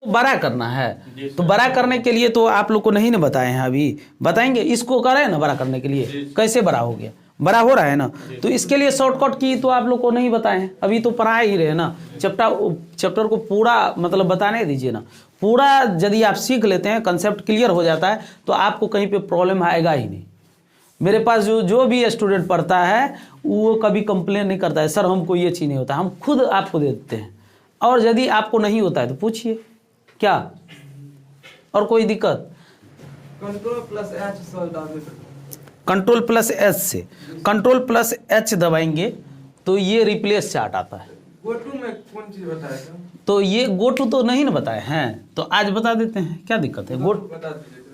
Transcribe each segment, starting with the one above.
बड़ा करना है, तो बड़ा करने के लिए तो आप लोग को नहीं ना बताए हैं, अभी बताएंगे। इसको कर रहे हैं ना बड़ा करने के लिए, कैसे बड़ा हो गया, बड़ा हो रहा है ना, तो इसके लिए शॉर्टकट की तो आप लोग को नहीं बताए हैं, अभी तो पढ़ा ही रहे ना। चैप्टर को पूरा मतलब बताने दीजिए ना, पूरा यदि आप सीख लेते हैं, कंसेप्ट क्लियर हो जाता है, तो आपको कहीं पे प्रॉब्लम आएगा ही नहीं। मेरे पास जो भी स्टूडेंट पढ़ता है वो कभी कंप्लेन नहीं करता है, सर हमको ये चीज़ नहीं होता, हम खुद आपको दे देते हैं। और यदि आपको नहीं होता है तो पूछिए क्या, और कोई दिक्कत। कंट्रोल प्लस एच से, कंट्रोल प्लस एच दबाएंगे तो ये रिप्लेस चार्ट आता है। गोटू में कौन चीज बताया था? तो ये गोटू तो नहीं ना बताए हैं, तो आज बता देते हैं, क्या दिक्कत है।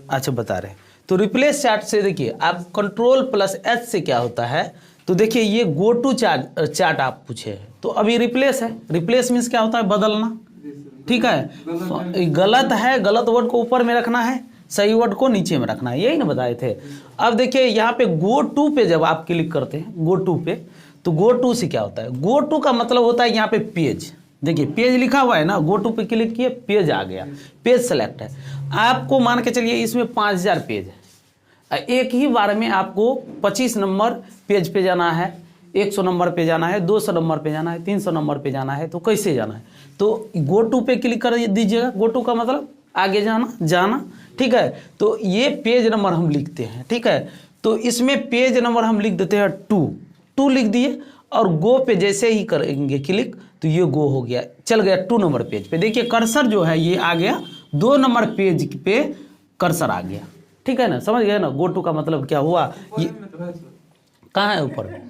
अच्छा बता रहे हैं, तो रिप्लेस चार्ट से देखिए आप कंट्रोल प्लस एच से क्या होता है, तो देखिए ये गोटू चार्ट आप पूछे हैं, तो अभी रिप्लेस है। रिप्लेस मीन्स क्या होता है, बदलना, ठीक है। गलत है, गलत वर्ड को ऊपर में रखना है, सही वर्ड को नीचे में रखना है, यही ना बताए थे। अब देखिए यहाँ पे गो टू पे जब आप क्लिक करते हैं, गो टू पे, तो गो टू से क्या होता है, गो टू का मतलब होता है यहाँ पे पेज, देखिए पेज लिखा हुआ है ना, गो टू पे क्लिक किए, पेज आ गया, पेज सेलेक्ट है। आपको मान के चलिए इसमें 5000 पेज है, एक ही बार में आपको 25 नंबर पेज पे जाना है, 100 नंबर पे जाना है, 200 नंबर पे जाना है, 300 नंबर पे जाना है, तो कैसे जाना है, तो गो टू पे क्लिक कर दीजिएगा। गो टू का मतलब आगे जाना, ठीक है। तो ये पेज नंबर हम लिखते हैं, ठीक है। तो इसमें पेज नंबर हम लिख देते हैं 2 लिख दिए, और गो पे जैसे ही करेंगे क्लिक तो ये गो हो गया, चल गया 2 नंबर पेज पे। देखिए कर्सर जो है ये आ गया 2 नंबर पेज पे, कर्सर आ गया, ठीक है ना, समझ गए ना। गो टू का मतलब क्या हुआ, ये कहाँ है ऊपर में,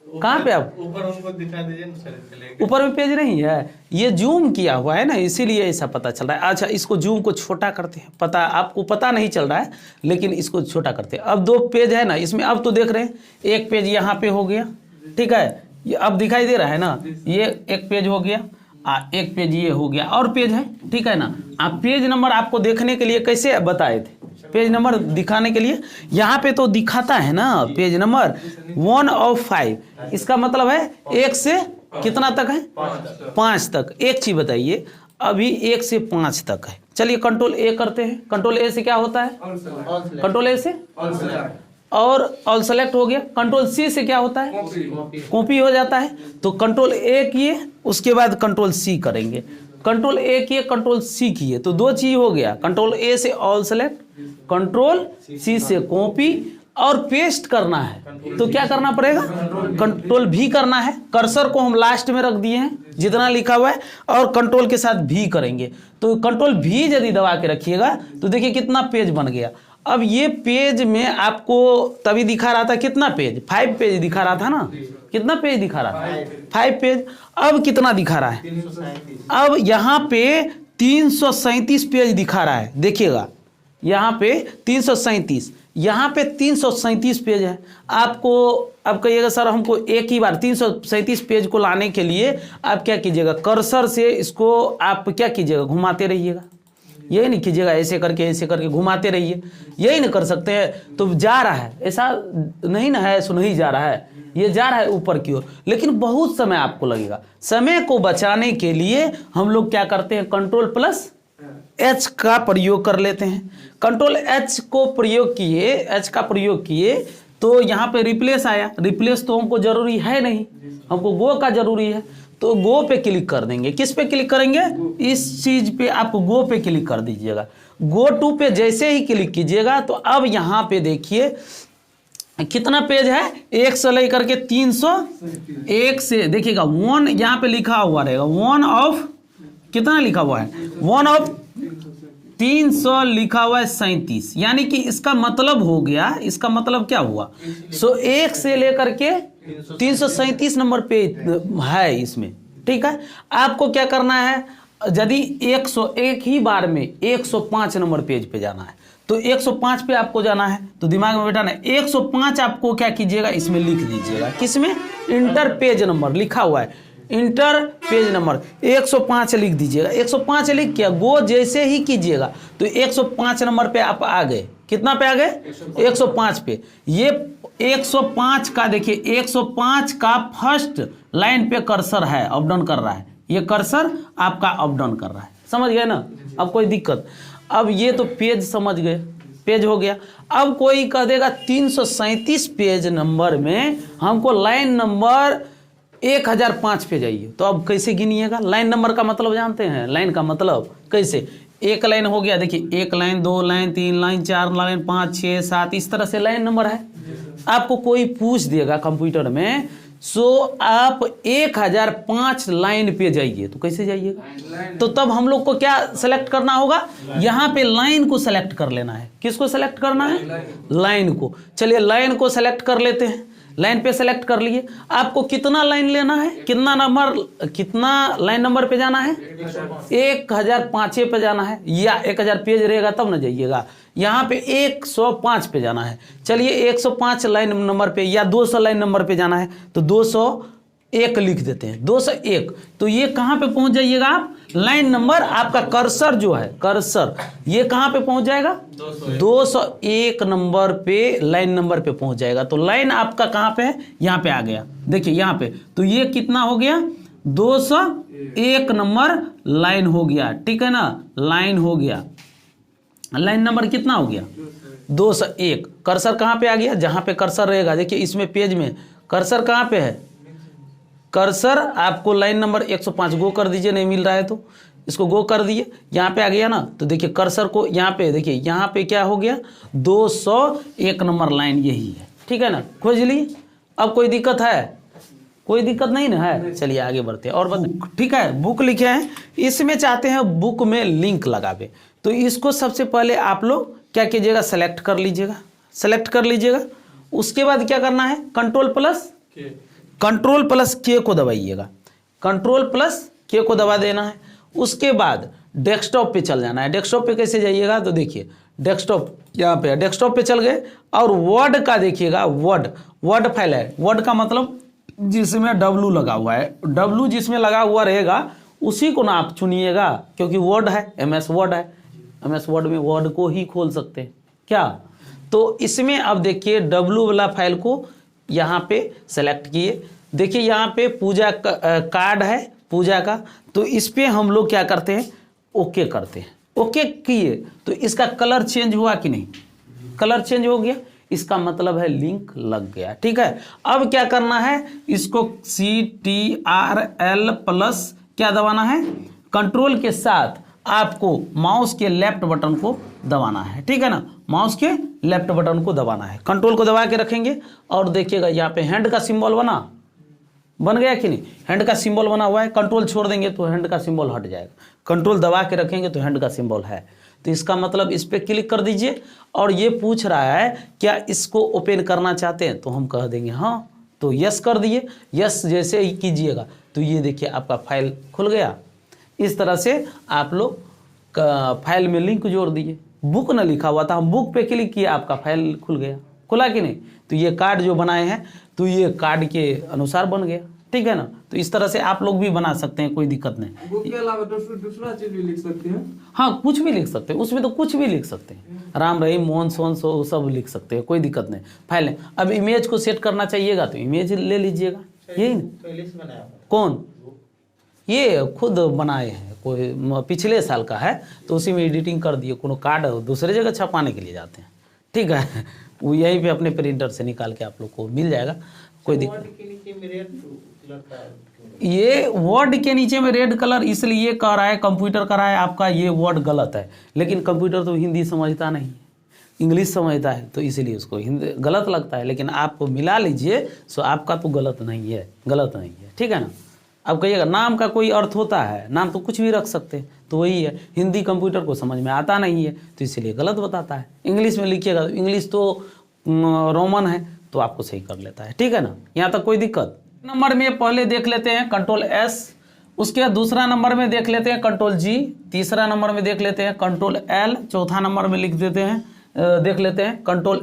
कहाँ पे आप ऊपर हमको दिखा दीजिए ना सर, ऊपर में पेज नहीं है, ये जूम किया हुआ है ना, इसीलिए ऐसा पता चल रहा है। अच्छा इसको जूम को छोटा करते हैं, पता आपको पता नहीं चल रहा है, लेकिन इसको छोटा करते हैं। अब 2 पेज है ना इसमें, अब तो देख रहे हैं एक पेज यहाँ पे हो गया, ठीक है, ये अब दिखाई दे रहा है ना, ये एक पेज हो गया, एक पेज ये हो गया, और पेज है, ठीक है ना। आप पेज नंबर आपको देखने के लिए कैसे बताए थे, पेज नंबर दिखाने के लिए, यहाँ पे तो दिखाता है ना पेज नंबर 1 of 5, इसका मतलब है 1 से कितना तक है, 5 तक। एक चीज बताइए, अभी 1 से 5 तक है। चलिए कंट्रोल ए करते हैं, कंट्रोल ए से क्या होता है, कंट्रोल ए से और ऑल सेलेक्ट हो गया। कंट्रोल सी से क्या होता है, कॉपी हो जाता है। तो कंट्रोल ए किए, उसके बाद कंट्रोल सी करेंगे, कंट्रोल ए किए, कंट्रोल सी किए, तो 2 चीज हो गया, कंट्रोल ए से ऑल सेलेक्ट, कंट्रोल सी से कॉपी, और पेस्ट करना है तो क्या करना पड़ेगा, कंट्रोल भी करना है। कर्सर को हम लास्ट में रख दिए हैं जितना लिखा हुआ है, और कंट्रोल के साथ भी करेंगे, तो कंट्रोल भी यदि दबा के रखिएगा तो देखिए कितना पेज बन गया। अब ये पेज में आपको तभी दिखा रहा था कितना पेज, 5 पेज दिखा रहा था ना, कितना पेज दिखा रहा था, 5 पेज। अब कितना दिखा रहा है, अब यहाँ पे 337 पेज दिखा रहा है, देखिएगा यहाँ पे 337, यहाँ पे 337 पेज है। आपको अब कहिएगा सर हमको एक ही बार 337 पेज को लाने के लिए आप क्या कीजिएगा, कर्सर से इसको आप क्या कीजिएगा, घुमाते रहिएगा, यही नहीं कीजिएगा, ऐसे करके घुमाते रहिए, यही नहीं कर सकते हैं। तो जा रहा है, ऐसा नहीं ना है, ऐसा नहीं जा रहा है, ये जा रहा है ऊपर की ओर, लेकिन बहुत समय आपको लगेगा। समय को बचाने के लिए हम लोग क्या करते हैं, कंट्रोल प्लस एच का प्रयोग कर लेते हैं। कंट्रोल एच को प्रयोग किए, एच का प्रयोग किए तो यहाँ पे रिप्लेस आया। रिप्लेस तो हमको जरूरी है नहीं, हमको गो का जरूरी है, तो गो पे क्लिक कर देंगे। किस पे क्लिक करेंगे, इस चीज पे आप गो पे क्लिक कर दीजिएगा। गो टू पे जैसे ही क्लिक कीजिएगा तो अब यहाँ पे देखिए कितना पेज है, 1 से लेकर के 301 से देखिएगा 1 यहाँ पे लिखा हुआ रहेगा, 1 ऑफ कितना लिखा हुआ है, 1 ऑफ 300 लिखा हुआ है 37, यानी कि इसका मतलब हो गया, इसका मतलब क्या हुआ, 1 से लेकर के 337 नंबर पे है इसमें, ठीक है। आपको क्या करना है, यदि 101 ही बार में 105 नंबर पेज पे जाना है तो 105 पे आपको जाना है, तो दिमाग में बैठाना है 105 आपको क्या कीजिएगा, इसमें लिख दीजिएगा, किसमें, इंटर पेज नंबर लिखा हुआ है, इंटर पेज नंबर 105 लिख दीजिएगा। 105 लिख किया, गो जैसे ही कीजिएगा तो 105 नंबर पे आप आ गए, कितना पे आ गए, 105 पे। ये 105 का देखिए, 105 का फर्स्ट लाइन पे कर्सर है, अप डाउन कर रहा है, ये कर्सर आपका अप डाउन कर रहा है, समझ गए ना? अब कोई दिक्कत? अब ये तो पेज समझ गए, पेज हो गया। अब कोई कह देगा 337 पेज नंबर में हमको लाइन नंबर 1005 पे जाइए, तो अब कैसे गिनिएगा? लाइन नंबर का मतलब जानते हैं? लाइन का मतलब कैसे? एक लाइन हो गया, देखिए 1 लाइन 2 लाइन 3 लाइन 4 लाइन 5 6 7, इस तरह से लाइन नंबर है। आपको कोई पूछ देगा कंप्यूटर में, सो आप 1005 लाइन पे जाइए, तो कैसे जाइएगा? तो तब हम लोग को क्या सेलेक्ट करना होगा? यहाँ पे लाइन को सेलेक्ट कर लेना है। किसको सेलेक्ट करना है? लाइन को। चलिए लाइन को सेलेक्ट कर लेते हैं। लाइन पे सेलेक्ट कर लिए। आपको कितना लाइन लेना है, कितना लाइन नंबर पे जाना है? 1005 पे जाना है, या 1000 पेज रहेगा तब ना जाइएगा। यहाँ पे 105 पे जाना है। चलिए 105 लाइन नंबर पे या 200 लाइन नंबर पे जाना है, तो 201 लिख देते हैं, 201। तो ये कहाँ पे पहुंच जाइएगा आप? लाइन नंबर, आपका कर्सर जो है, कर्सर ये कहाँ पे पहुंच जाएगा? 201 नंबर पे, लाइन नंबर पे पहुंच जाएगा। तो लाइन आपका कहाँ पे है? यहाँ पे आ गया, देखिए यहाँ पे। तो ये कितना हो गया? 201 नंबर लाइन हो गया, ठीक है ना? लाइन हो गया। लाइन नंबर कितना हो गया? 201। कर्सर कहाँ पे आ गया? जहाँ पे कर्सर रहेगा। देखिए इसमें पेज में कर्सर कहाँ पे है? कर्सर आपको लाइन नंबर 105 गो कर दीजिए, नहीं मिल रहा है तो इसको गो कर दिए, यहाँ पे आ गया ना। तो देखिए कर्सर को यहाँ पे देखिए, यहाँ पे क्या हो गया? 201 नंबर लाइन यही है, ठीक है ना? खोज लिए। अब कोई दिक्कत है? कोई दिक्कत नहीं ना है? चलिए आगे बढ़ते हैं और बता, ठीक है? बुक लिखे हैं, इसमें चाहते हैं बुक में लिंक लगावे, तो इसको सबसे पहले आप लोग क्या कीजिएगा? सेलेक्ट कर लीजिएगा, सेलेक्ट कर लीजिएगा। उसके बाद क्या करना है? कंट्रोल प्लस के को दबाइएगा, कंट्रोल प्लस के को दबा देना है। उसके बाद डेस्कटॉप पे चल जाना है। डेस्कटॉप पे कैसे जाइएगा? तो देखिए डेस्कटॉप यहाँ पे, डेस्कटॉप पे चल गए और वर्ड का देखिएगा, वर्ड फाइल है। वर्ड का मतलब जिसमें W लगा हुआ है, W जिसमें लगा हुआ रहेगा उसी को ना आप चुनिएगा, क्योंकि वर्ड है, MS वर्ड है। MS वर्ड में वर्ड को ही खोल सकते हैं क्या? तो इसमें अब देखिए W वाला फाइल को यहाँ पे सेलेक्ट किए। देखिए यहाँ पे पूजा कार्ड है, पूजा का। तो इस पे हम लोग क्या करते हैं? ओके करते हैं। ओके किए तो इसका कलर चेंज हुआ कि नहीं? कलर चेंज हो गया, इसका मतलब है लिंक लग गया, ठीक है? अब क्या करना है? इसको CTRL प्लस क्या दबाना है? कंट्रोल के साथ आपको माउस के लेफ्ट बटन को दबाना है, ठीक है ना? माउस के लेफ्ट बटन को दबाना है, कंट्रोल को दबा के रखेंगे और देखिएगा यहाँ पे हैंड का सिंबल बन गया कि नहीं? हैंड का सिंबल बना हुआ है। कंट्रोल छोड़ देंगे तो हैंड का सिंबल हट जाएगा, कंट्रोल दबा के रखेंगे तो हैंड का सिंबल है। तो इसका मतलब इस पर क्लिक कर दीजिए और ये पूछ रहा है क्या इसको ओपन करना चाहते हैं, तो हम कह देंगे हाँ, तो यस कर दिए। यस जैसे ही कीजिएगा तो ये देखिए आपका फाइल खुल गया। इस तरह से आप लोग फाइल में लिंक जोड़ दिए। बुक न लिखा हुआ था, हम बुक पे क्लिक किए, आपका फाइल खुल गया। खुला कि नहीं? तो ये कार्ड जो बनाए हैं तो ये कार्ड के अनुसार बन गया, ठीक है ना? तो इस तरह से आप लोग भी बना सकते हैं, कोई दिक्कत नहीं। बुक के अलावा दूसरा चीज भी लिख सकते हैं? हाँ, कुछ भी लिख सकते हैं, उसमें तो कुछ भी लिख सकते हैं। राम रहीम मोहन सोहन सो सब लिख सकते हैं, कोई दिक्कत नहीं। फाइल है। अब इमेज को सेट करना चाहिएगा तो इमेज ले लीजिएगा। यही ना? कौन? ये खुद बनाए हैं, कोई पिछले साल का है तो उसी में एडिटिंग कर दिए। कोनो कार्ड दूसरे जगह छपाने के लिए जाते हैं, ठीक है? वो यहीं पे अपने प्रिंटर से निकाल के आप लोग को मिल जाएगा, कोई दिक्कत। ये वर्ड के नीचे में रेड कलर इसलिए कह रहा है, कंप्यूटर कह रहा है आपका ये वर्ड गलत है, लेकिन कंप्यूटर तो हिंदी समझता नहीं है, इंग्लिश समझता है, तो इसीलिए उसको हिंदी गलत लगता है। लेकिन आप मिला लीजिए सो आपका तो गलत नहीं है, गलत नहीं है, ठीक है ना? अब कहिएगा नाम का कोई अर्थ होता है, नाम तो कुछ भी रख सकते हैं, तो वही है। हिंदी कंप्यूटर को समझ में आता नहीं है तो इसलिए गलत बताता है। इंग्लिश में लिखिएगा, इंग्लिश तो रोमन है तो आपको सही कर लेता है, ठीक है ना? यहाँ तक कोई दिक्कत? नंबर में पहले देख लेते हैं कंट्रोल S, उसके बाद दूसरा नंबर में देख लेते हैं कंट्रोल G, तीसरा नंबर में देख लेते हैं कंट्रोल L, चौथा नंबर में लिख देते हैं देख लेते हैं कंट्रोल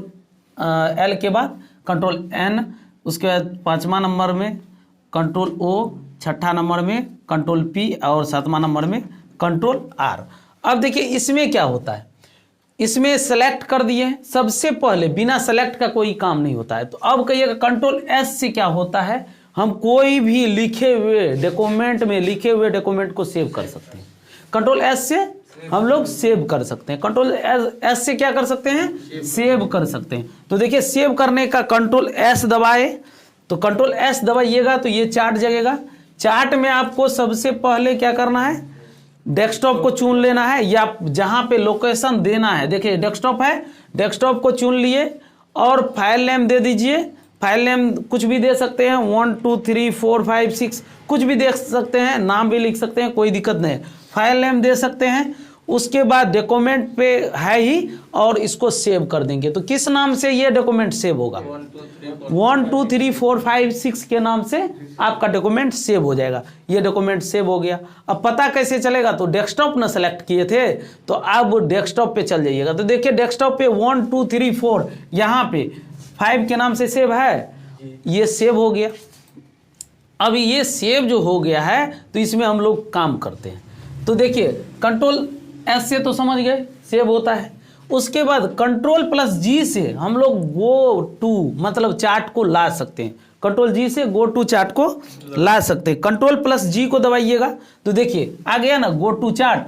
L के बाद कंट्रोल N, उसके बाद पाँचवा नंबर में कंट्रोल O, छठा नंबर में कंट्रोल P और सातवां नंबर में कंट्रोल R। अब देखिए इसमें क्या होता है, इसमें सेलेक्ट कर दिए सबसे पहले, बिना सेलेक्ट का कोई काम नहीं होता है। तो अब कहिएगा कंट्रोल S से क्या होता है, हम कोई भी लिखे हुए डॉक्यूमेंट में लिखे हुए डॉक्यूमेंट को सेव कर सकते हैं। कंट्रोल एस से हम लोग सेव कर सकते हैं, कंट्रोल एस से क्या कर सकते हैं, सेव कर सकते हैं। तो देखिए सेव करने का कंट्रोल एस दबाए, तो कंट्रोल एस दबाइएगा तो ये चार्ट जगेगा। चार्ट में आपको सबसे पहले क्या करना है, डेस्कटॉप को चुन लेना है या जहां पे लोकेशन देना है। देखिए डेस्कटॉप है, डेस्कटॉप को चुन लिए और फाइल नेम दे दीजिए। फाइल नेम कुछ भी दे सकते हैं, 1 2 3 4 5 6 कुछ भी दे सकते हैं, नाम भी लिख सकते हैं, कोई दिक्कत नहीं है। फाइल नेम दे सकते हैं। उसके बाद डॉक्यूमेंट पे है ही और इसको सेव कर देंगे। तो किस नाम से ये डॉक्यूमेंट सेव होगा, 1 2 3 4 5 6 के नाम से आपका डॉक्यूमेंट सेव हो जाएगा। ये डॉक्यूमेंट सेव हो गया। अब पता कैसे चलेगा, तो डेस्कटॉप ना सेलेक्ट किए थे तो आप डेस्कटॉप पे चल जाइएगा। तो देखिए डेस्कटॉप पे 1 2 3 4 यहाँ पे 5 के नाम से सेव है, ये सेव हो गया। अब ये सेव जो हो गया है तो इसमें हम लोग काम करते हैं। तो देखिए कंट्रोल एस से तो समझ गए सेव होता है। उसके बाद कंट्रोल प्लस जी से हम लोग गो टू मतलब चार्ट को ला सकते हैं। कंट्रोल जी से गो टू चार्ट को ला सकते हैं। कंट्रोल प्लस जी को दबाइएगा तो देखिए आ गया ना गो टू चार्ट।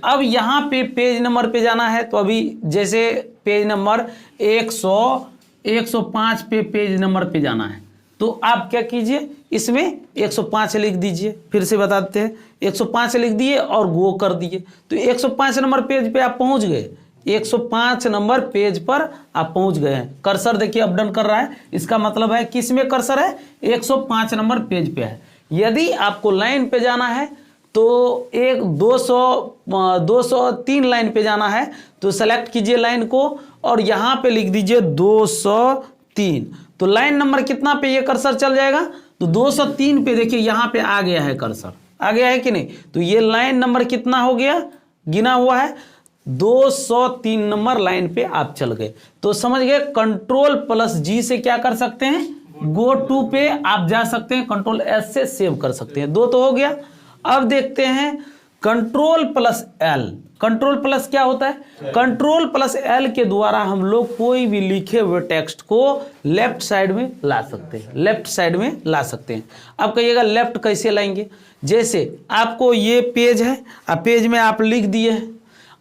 अब यहाँ पे पेज नंबर पे जाना है, तो अभी जैसे पेज नंबर 105 पे पेज नंबर पे जाना है, तो आप क्या कीजिए, इसमें 105 लिख दीजिए। फिर से बता देते हैं, 105 लिख दिए और गो कर दिए, तो 105 नंबर पेज पे आप पहुंच गए। 105 नंबर पेज पर आप पहुंच गए हैं। कर्सर देखिए अप डाउन कर रहा है, इसका मतलब है किस में कर्सर है, 105 नंबर पेज पे है। यदि आपको लाइन पे जाना है तो 203 लाइन पे जाना है, तो सेलेक्ट कीजिए लाइन को और यहाँ पे लिख दीजिए 203। तो लाइन नंबर कितना पे ये कर्सर चल जाएगा, तो 203 पे देखिए यहाँ पे आ गया है कर्सर, आ गया है कि नहीं। तो ये लाइन नंबर कितना हो गया, गिना हुआ है 203 नंबर लाइन पे आप चल गए। तो समझ गए कंट्रोल प्लस जी से क्या कर सकते हैं, गो टू पे आप जा सकते हैं, कंट्रोल एस से सेव कर सकते हैं। 2 तो हो गया। अब देखते हैं control plus L. Control plus क्या होता है, कंट्रोल प्लस एल के द्वारा हम लोग कोई भी लिखे हुए टेक्स्ट को लेफ्ट साइड में ला सकते हैं, लेफ्ट साइड में ला सकते हैं। अब कहिएगा लेफ्ट कैसे लाएंगे, जैसे आपको ये पेज है, अब पेज में आप लिख दिए हैं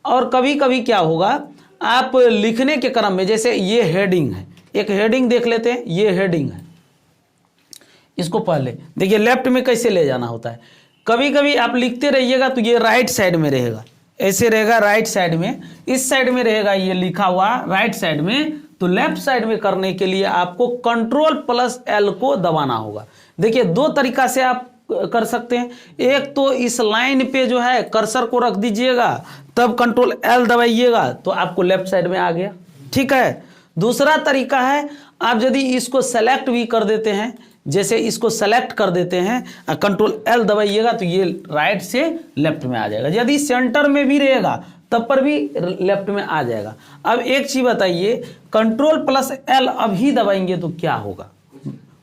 और कभी कभी क्या होगा, आप लिखने के क्रम में जैसे ये हेडिंग है, एक हेडिंग देख लेते हैं, ये हेडिंग है, इसको पहले देखिए लेफ्ट में कैसे ले जाना होता है। कभी कभी आप लिखते रहिएगा तो ये राइट साइड में रहेगा, ऐसे रहेगा राइट साइड में, इस साइड में रहेगा ये लिखा हुआ राइट साइड में। तो लेफ्ट साइड में करने के लिए आपको कंट्रोल प्लस एल को दबाना होगा। देखिए 2 तरीका से आप कर सकते हैं। एक तो इस लाइन पे जो है कर्सर को रख दीजिएगा, तब कंट्रोल एल दबाइएगा तो आपको लेफ्ट साइड में आ गया, ठीक है। दूसरा तरीका है, आप यदि इसको सेलेक्ट भी कर देते हैं, जैसे इसको सेलेक्ट कर देते हैं, कंट्रोल एल दबाइएगा तो ये राइट से लेफ्ट में आ जाएगा। यदि सेंटर में भी रहेगा तब पर भी लेफ्ट में आ जाएगा। अब एक चीज बताइए, कंट्रोल प्लस एल अभी दबाएंगे तो क्या होगा,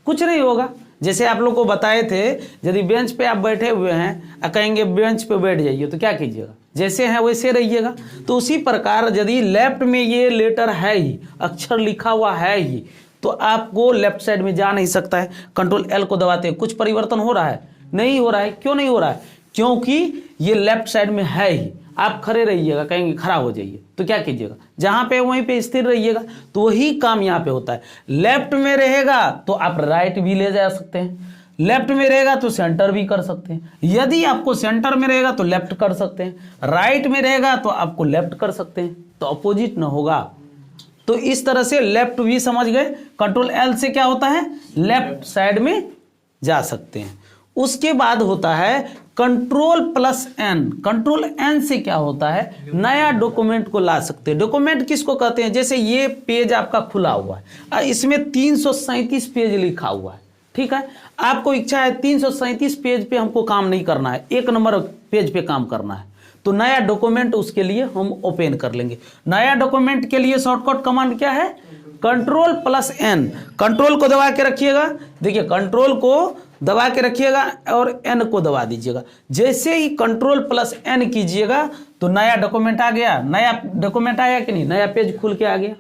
कुछ नहीं होगा। जैसे आप लोग को बताए थे, यदि बेंच पे आप बैठे हुए हैं और कहेंगे बेंच पे बैठ जाइए तो क्या कीजिएगा, जैसे है वैसे रहिएगा। तो उसी प्रकार यदि लेफ्ट में ये लेटर है ही, अक्षर लिखा हुआ है ही, तो आपको लेफ्ट साइड में जा नहीं सकता है। कंट्रोल एल को दबाते हैं, कुछ परिवर्तन हो रहा है, नहीं हो रहा है। क्यों नहीं हो रहा है, क्योंकि ये लेफ्ट साइड में है ही। आप खड़े रहिएगा, कहेंगे खड़ा हो जाइए, तो क्या कीजिएगा, जहां पे वहीं पे स्थिर रहिएगा। तो वही काम यहाँ पे होता है। लेफ्ट में रहेगा तो आप राइट भी ले जा सकते हैं, लेफ्ट में रहेगा तो सेंटर भी कर सकते हैं। यदि आपको सेंटर में रहेगा तो लेफ्ट कर सकते हैं, राइट में रहेगा तो आपको लेफ्ट कर सकते हैं, तो अपोजिट ना होगा। तो इस तरह से लेफ्ट भी समझ गए। कंट्रोल एल से क्या होता है, लेफ्ट साइड में जा सकते हैं। उसके बाद होता है control plus N. Control N से क्या होता है, नया डॉक्यूमेंट को ला सकते हैं। डॉक्यूमेंट किसको कहते हैं, जैसे ये पेज आपका खुला हुआ है, इसमें 337 पेज लिखा हुआ है, ठीक है। आपको इच्छा है 337 पेज पे हमको काम नहीं करना है, 1 नंबर पेज पे काम करना है, तो नया डॉक्यूमेंट उसके लिए हम ओपन कर लेंगे। नया डॉक्यूमेंट के लिए शॉर्टकट कमांड क्या है, कंट्रोल प्लस एन। कंट्रोल को दबा के रखिएगा, देखिए कंट्रोल को दबा के रखिएगा और एन को दबा दीजिएगा। जैसे ही कंट्रोल प्लस एन कीजिएगा तो नया डॉक्यूमेंट आ गया। नया डॉक्यूमेंट आया कि नहीं, नया पेज खुल के आ गया।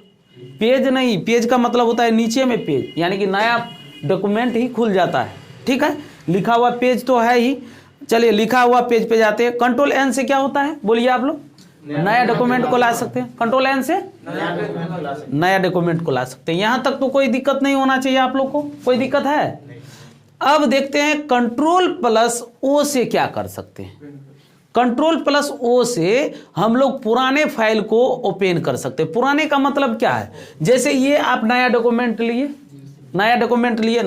पेज नहीं, पेज का मतलब होता है नीचे में पेज, यानी कि नया डॉक्यूमेंट ही खुल जाता है, ठीक है। लिखा हुआ पेज तो है ही, चलिए लिखा हुआ पेज पे जाते हैं। कंट्रोल एन से क्या होता है, बोलिए आप लोग? नया डॉक्यूमेंट को ला सकते हैं। कंट्रोल एन से नया डॉक्यूमेंट को ला सकते हैं। यहां तक तो कोई दिक्कत नहीं होना चाहिए आप लोग को, कोई दिक्कत है? अब देखते हैं कंट्रोल प्लस ओ से क्या कर सकते हैं। कंट्रोल प्लस ओ से हम लोग पुराने फाइल को ओपन कर सकते हैं। पुराने का मतलब क्या है, जैसे ये आप नया डॉक्यूमेंट लिए,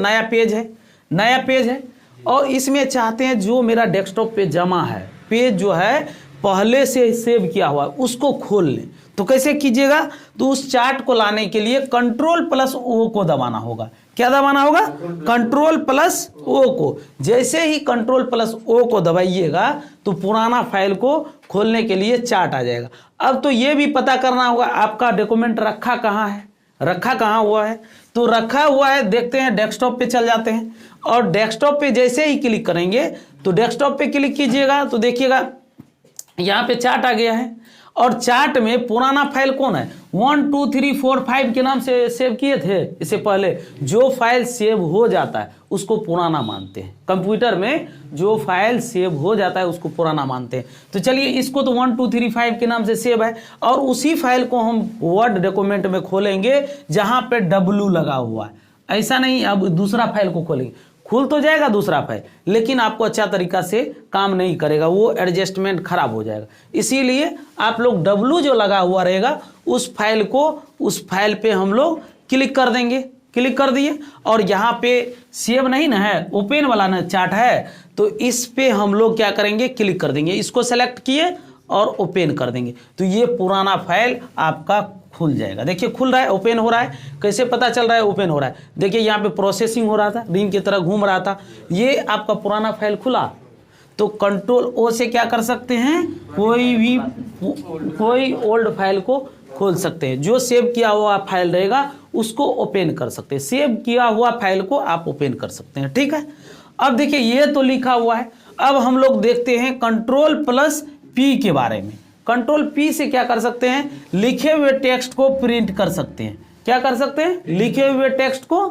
नया पेज है और इसमें चाहते हैं जो मेरा डेस्कटॉप पे जमा है, पेज जो है पहले से सेव किया हुआ उसको खोल लें। तो कैसे कीजिएगा, तो उस चार्ट को लाने के लिए कंट्रोल प्लस ओ को दबाना होगा। क्या दबाना होगा? कंट्रोल प्लस ओ को। जैसे ही कंट्रोल प्लस ओ को दबाइएगा तो पुराना फाइल को खोलने के लिए चार्ट आ जाएगा। अब तो ये भी पता करना होगा आपका डॉक्यूमेंट रखा कहाँ हुआ है। तो रखा हुआ है, देखते हैं डेस्कटॉप पे चल जाते हैं और डेस्कटॉप पे जैसे ही क्लिक करेंगे तो डेस्कटॉप पे क्लिक कीजिएगा तो देखिएगा यहाँ पे चार्ट आ गया है और चार्ट में पुराना फाइल कौन है, 1 2 3 4 5 के नाम से सेव किए थे। इससे पहले जो फाइल सेव हो जाता है उसको पुराना मानते हैं। कंप्यूटर में जो फाइल सेव हो जाता है उसको पुराना मानते हैं। तो चलिए इसको तो 1 2 3 5 के नाम से सेव है और उसी फाइल को हम वर्ड डॉक्यूमेंट में खोलेंगे जहां पे W लगा हुआ है। ऐसा नहीं अब दूसरा फाइल को खोलेंगे, खुल तो जाएगा दूसरा फाइल लेकिन आपको अच्छा तरीका से काम नहीं करेगा, वो एडजस्टमेंट खराब हो जाएगा। इसीलिए आप लोग W जो लगा हुआ रहेगा उस फाइल पे हम लोग क्लिक कर देंगे। क्लिक कर दिए और यहाँ पे सेव नहीं ना है, ओपन वाला ना चार्ट है, तो इस पे हम लोग क्या करेंगे, क्लिक कर देंगे। इसको सेलेक्ट किए और ओपन कर देंगे तो ये पुराना फाइल आपका खुल जाएगा। देखिए खुल रहा है, ओपन हो रहा है। कैसे पता चल रहा है ओपन हो रहा है? देखिए यहाँ पे प्रोसेसिंग हो रहा था, रिंग की तरह घूम रहा था, ये आपका पुराना फाइल खुला। तो कंट्रोल ओ से क्या कर सकते हैं, कोई ओल्ड फाइल को खोल सकते हैं। जो सेव किया हुआ फाइल रहेगा उसको ओपन कर सकते हैं। सेव किया हुआ फाइल को आप ओपन कर सकते हैं, ठीक है। अब देखिए ये तो लिखा हुआ है। अब हम लोग देखते हैं कंट्रोल प्लस पी के बारे में। कंट्रोल पी से क्या कर सकते हैं, लिखे हुए टेक्स्ट को प्रिंट कर सकते हैं। क्या कर सकते हैं, लिखे हुए टेक्स्ट को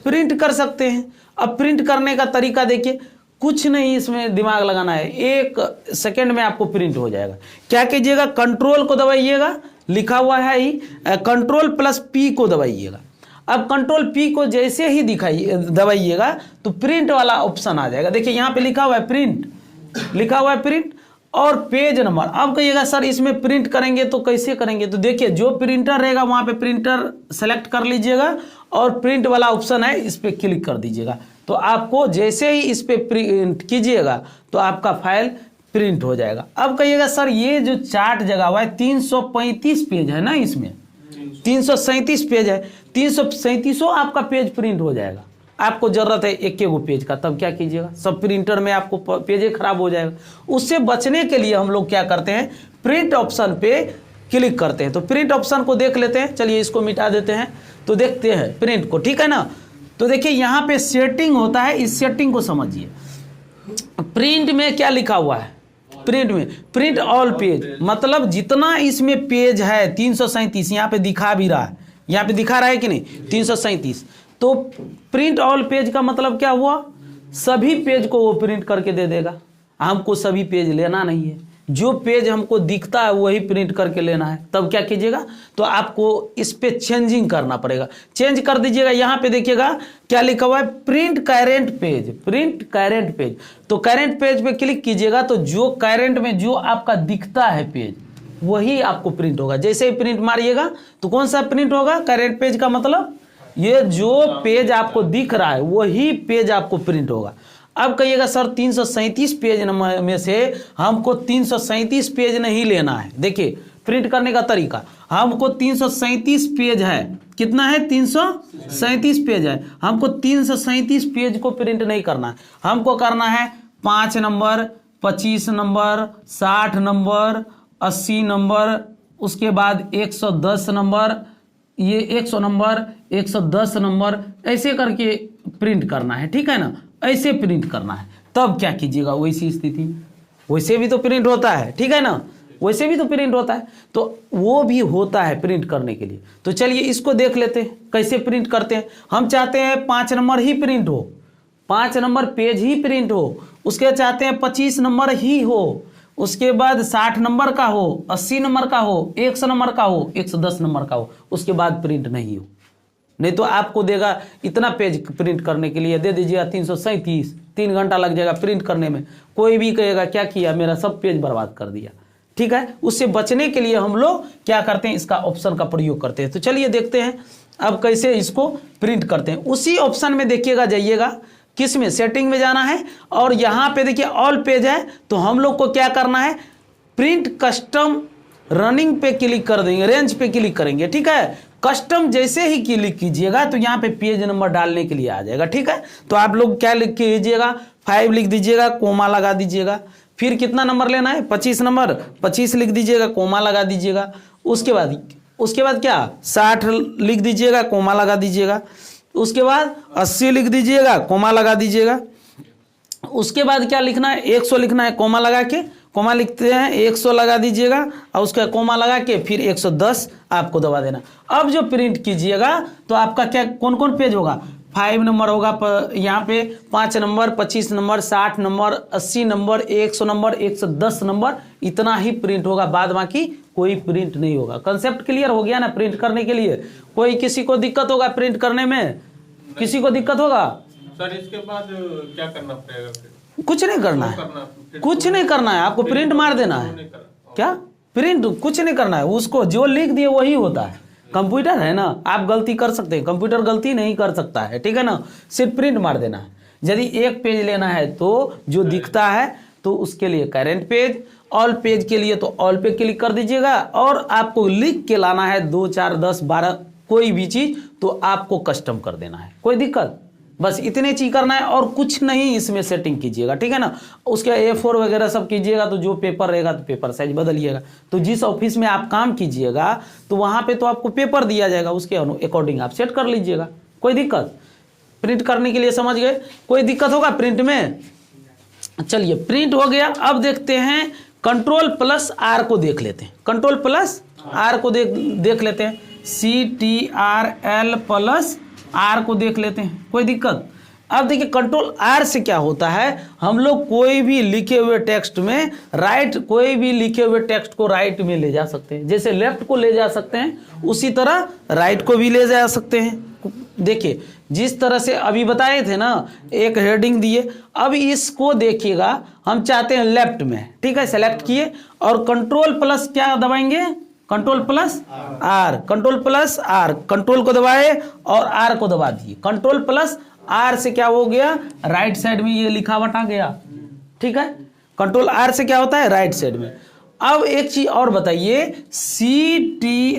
प्रिंट कर सकते हैं। अब प्रिंट करने का तरीका देखिए, कुछ नहीं इसमें दिमाग लगाना है, 1 सेकेंड में आपको प्रिंट हो जाएगा। क्या कीजिएगा, कंट्रोल को दबाइएगा, लिखा हुआ है ही, कंट्रोल प्लस पी को दबाइएगा। अब कंट्रोल पी को जैसे ही दबाइएगा तो प्रिंट वाला ऑप्शन आ जाएगा। देखिए यहाँ पे लिखा हुआ है प्रिंट, लिखा हुआ है प्रिंट और पेज नंबर। अब कहिएगा सर इसमें प्रिंट करेंगे तो कैसे करेंगे, तो देखिए जो प्रिंटर रहेगा वहाँ पे प्रिंटर सेलेक्ट कर लीजिएगा और प्रिंट वाला ऑप्शन है इस पर क्लिक कर दीजिएगा। तो आपको जैसे ही इस पर प्रिंट कीजिएगा तो आपका फाइल प्रिंट हो जाएगा। अब कहिएगा सर ये जो चार्ट जगह हुआ है 335 पेज है ना, इसमें 337 पेज है, 337 आपका पेज प्रिंट हो जाएगा। आपको जरूरत है एक गो पेज का, तब क्या कीजिएगा, सब प्रिंटर में आपको पेज खराब हो जाएगा। उससे बचने के लिए हम लोग क्या करते हैं, प्रिंट ऑप्शन पे क्लिक करते हैं। तो प्रिंट ऑप्शन को देख लेते हैं, चलिए इसको मिटा देते हैं तो देखते हैं प्रिंट को, ठीक है ना। तो देखिए यहाँ पे सेटिंग होता है, इस सेटिंग को समझिए। प्रिंट में क्या लिखा हुआ है, प्रिंट में प्रिंट ऑल पेज, मतलब जितना इसमें पेज है 337, यहाँ पे दिखा भी रहा है, यहाँ पे दिखा रहा है कि नहीं 337। तो प्रिंट ऑल पेज का मतलब क्या हुआ, सभी पेज को वो प्रिंट करके दे देगा। हमको सभी पेज लेना नहीं है, जो पेज हमको दिखता है वही प्रिंट करके लेना है। तब क्या कीजिएगा, तो आपको इस पे चेंजिंग करना पड़ेगा, चेंज कर दीजिएगा। यहाँ पे देखिएगा क्या लिखा हुआ है, print current page, print current page. तो करेंट पेज पे क्लिक कीजिएगा तो जो करेंट में जो आपका दिखता है पेज वही आपको प्रिंट होगा। जैसे ही प्रिंट मारिएगा तो कौन सा प्रिंट होगा, करेंट पेज का मतलब ये जो पेज आपको दिख रहा है वही पेज आपको प्रिंट होगा। अब कहिएगा सर 337 पेज में से हमको 337 पेज नहीं लेना है। देखिए प्रिंट करने का तरीका, हमको 337 पेज है, कितना है 337 पेज है, हमको 337 पेज को प्रिंट नहीं करना है। हमको करना है 5 नंबर, 25 नंबर, 60 नंबर, 80 नंबर, उसके बाद 110 नंबर, ये 100 नंबर, 110 नंबर, ऐसे करके प्रिंट करना है, ठीक है ना। ऐसे प्रिंट करना है। तब क्या कीजिएगा, वैसी स्थिति, वैसे भी तो प्रिंट होता है, ठीक है ना, वैसे भी तो प्रिंट होता है, तो वो भी होता है प्रिंट करने के लिए। तो चलिए इसको देख लेते हैं कैसे प्रिंट करते हैं। हम चाहते हैं 5 नंबर ही प्रिंट हो, 5 नंबर पेज ही प्रिंट हो, उसके चाहते हैं 25 नंबर ही हो, उसके बाद 60 नंबर का हो, 80 नंबर का हो, 100 नंबर का हो, 110 नंबर का हो, उसके बाद प्रिंट नहीं हो। नहीं तो आपको देगा इतना पेज प्रिंट करने के लिए, दे दीजिएगा 337, 3 घंटा लग जाएगा प्रिंट करने में। कोई भी कहेगा क्या किया, मेरा सब पेज बर्बाद कर दिया। ठीक है, उससे बचने के लिए हम लोग क्या करते हैं, इसका ऑप्शन का प्रयोग करते हैं। तो चलिए देखते हैं अब कैसे इसको प्रिंट करते हैं। उसी ऑप्शन में देखिएगा, जाइएगा किस में, सेटिंग में जाना है और यहाँ पे देखिए ऑल पेज है। तो हम लोग को क्या करना है, प्रिंट कस्टम रनिंग पे क्लिक कर देंगे, रेंज पे क्लिक करेंगे। ठीक है, कस्टम जैसे ही क्लिक कीजिएगा तो यहाँ पे पेज नंबर डालने के लिए आ जाएगा। ठीक है, तो आप लोग क्या लिख कीजिएगा, 5 लिख दीजिएगा, कोमा लगा दीजिएगा। फिर कितना नंबर लेना है, 25 नंबर, 25 लिख दीजिएगा, कोमा लगा दीजिएगा। उसके बाद क्या, 60 लिख दीजिएगा, कोमा लगा दीजिएगा। उसके बाद 80 लिख दीजिएगा, कोमा लगा दीजिएगा। उसके बाद क्या लिखना है, 100 लिखना है, कोमा लगा के, कोमा लिखते हैं 100 लगा दीजिएगा और उसका कोमा लगा के फिर 110 आपको दबा देना। अब जो प्रिंट कीजिएगा तो आपका क्या, कौन कौन पेज होगा, 5 नंबर होगा यहाँ पे, 5 number, 25 number, 60 number, 80 number, 100 number, 110 number, इतना ही प्रिंट होगा। बाद बाकी कोई प्रिंट नहीं होगा। कंसेप्ट क्लियर हो गया ना प्रिंट करने के लिए? कोई किसी को दिक्कत होगा प्रिंट करने में, किसी को दिक्कत होगा? सर इसके बाद क्या करना पड़ेगा फिर? कुछ नहीं करना है, कुछ नहीं करना है, आपको प्रिंट मार देना है। क्या प्रिंट, कुछ नहीं करना है, उसको जो लिख दिए वही होता है। कंप्यूटर है ना, आप गलती कर सकते हैं, कंप्यूटर गलती नहीं कर सकता है। ठीक है ना, सिर्फ प्रिंट मार देना है। यदि एक पेज लेना है तो जो दिखता है तो उसके लिए करेंट पेज, ऑल पेज के लिए तो ऑल पे क्लिक कर दीजिएगा। और आपको लिख के लाना है 2, 4, 10, 12 कोई भी चीज, तो आपको कस्टम कर देना है। कोई दिक्कत, बस इतने चीज करना है और कुछ नहीं इसमें सेटिंग कीजिएगा। ठीक है ना, उसके A4 वगैरह सब कीजिएगा तो जो पेपर रहेगा तो पेपर साइज बदलिएगा। तो जिस ऑफिस में आप काम कीजिएगा तो वहां पे तो आपको पेपर दिया जाएगा, उसके अकॉर्डिंग आप सेट कर लीजिएगा। कोई दिक्कत, प्रिंट करने के लिए समझ गए? कोई दिक्कत होगा प्रिंट में? चलिए प्रिंट हो गया। अब देखते हैं Ctrl+R को देख लेते हैं, Ctrl+R को देख लेते हैं, Ctrl+R को देख लेते हैं। कोई दिक्कत? अब देखिए Ctrl+R से क्या होता है, हम लोग कोई भी लिखे हुए टेक्स्ट में कोई भी लिखे हुए टेक्स्ट को राइट में ले जा सकते हैं। जैसे लेफ्ट को ले जा सकते हैं उसी तरह राइट को भी ले जा सकते हैं। देखिए जिस तरह से अभी बताए थे ना, एक हेडिंग दिए, अब इसको देखिएगा, हम चाहते हैं लेफ्ट में। ठीक है, सेलेक्ट किए और Ctrl+ क्या दबाएंगे, Ctrl+R, Ctrl+R, कंट्रोल को दबाए और R को दबा दिए। Ctrl+R से क्या हो गया, राइट साइड में ये लिखावट आ गया। ठीक है, Ctrl+R से क्या होता है, राइट साइड में। अब एक चीज और बताइए, Ctrl+E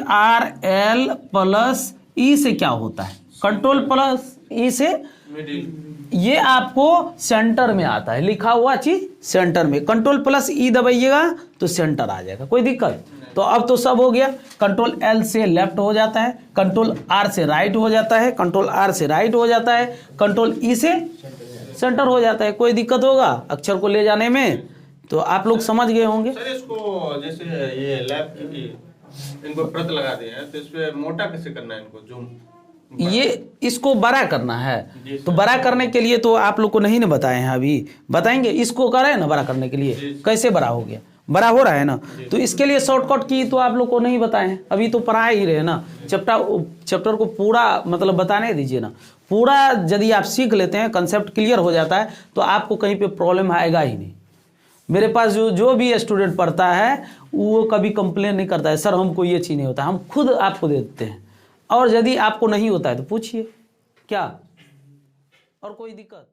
से क्या होता है, Ctrl+E से ये आपको सेंटर में आता है, लिखा हुआ चीज सेंटर में। Ctrl+E दबाइएगा तो सेंटर आ जाएगा। कोई दिक्कत? तो अब तो सब हो गया। Ctrl+L से लेफ्ट हो जाता है, Ctrl+R से राइट हो जाता है, Ctrl+R से राइट हो जाता है, Ctrl+E से सेंटर हो जाता है। कोई दिक्कत होगा अक्षर को ले जाने में? तो आप लोग समझ गए होंगे। सर इसको जैसे ये लैब की इनको प्रत लगा दिए हैं तो इस पे मोटा कैसे करना है, इनको जूम, ये इसको बड़ा करना है। तो बड़ा करने के लिए तो आप लोग को नहीं ना बताए हैं, अभी बताएंगे। इसको कर रहे हैं ना बड़ा करने के लिए, कैसे बड़ा हो गया, बड़ा हो रहा है ना। तो इसके लिए शॉर्टकट की तो आप लोग को नहीं बताए हैं, अभी तो पढ़ा ही रहे ना। चैप्टर को पूरा मतलब बताने दीजिए ना। पूरा यदि आप सीख लेते हैं, कंसेप्ट क्लियर हो जाता है, तो आपको कहीं पे प्रॉब्लम आएगा ही नहीं। मेरे पास जो भी स्टूडेंट पढ़ता है वो कभी कंप्लेन नहीं करता है, सर हमको ये चीज़ नहीं होता, हम खुद आपको दे देते हैं। और यदि आपको नहीं होता है तो पूछिए क्या, और कोई दिक्कत?